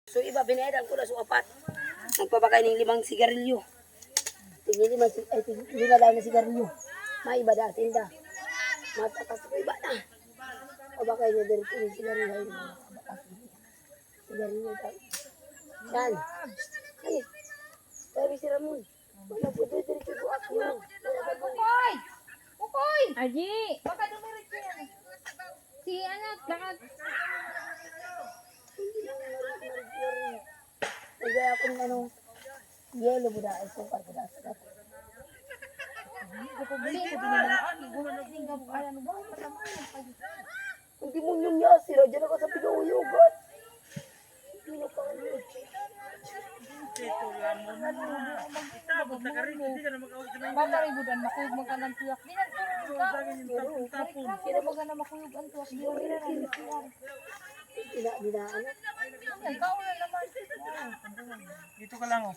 So iba, binayadan ko na so 4. Nagpapakain ng 5 sigarilyo. Tingin 5 daw na sigarilyo. May iba da, tinda. Matakas ko iba na. Pabakay niya dito ng sigarilyo. Sigarilyo daw. Dan. Ay, sabi si Ramon. Wala po dito ko ako. Ukoy! Ukoy! Aji! Baka dumirit yan. Si anak, lahat. Nagaya akong ano, yelo buda, ay sukar buda. Bili ko binili. Gulo na din ka kaya no ba? Hindi mo yung yasira, dyan ako sa pinauyogot. Hindi na pa ano. Baka rin budan, makuyog mo ka ng tuyak. Di na tapon. Kira mo ka na makuyog ang tuyak. Di na rin tuyak. Dinaan. Ikaw na naman. Dito ka lang, oh.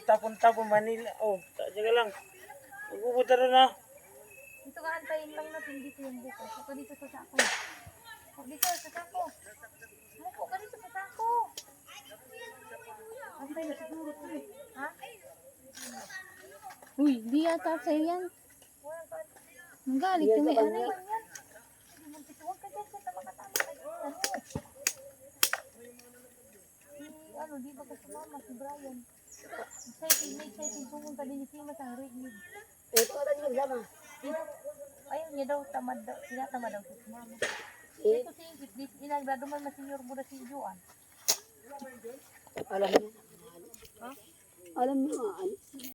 Tapon-tapon, Manila. Oh, teka lang. Magpupunta rin na. Dito ka antayin lang natin dito yung buko. Saka dito sa sako. Dito sa sako. Muko ka dito sa sako. Antay na siguro ito eh. Ha? Uy, di yata sa'yo yan. Ang galit kami. Ano yan? Huwag ka dyan sa makatama. Ano, di ba ka sumama si Brian? Exciting pumunta din si Mas ang rigid. Ito ka tayo magsama. Ayun niya daw, tamad daw. Tinatamad daw si mama. Ito si Ingrid, inagrado man na senior mo na si Joan. Alam niya. Alam niya nga.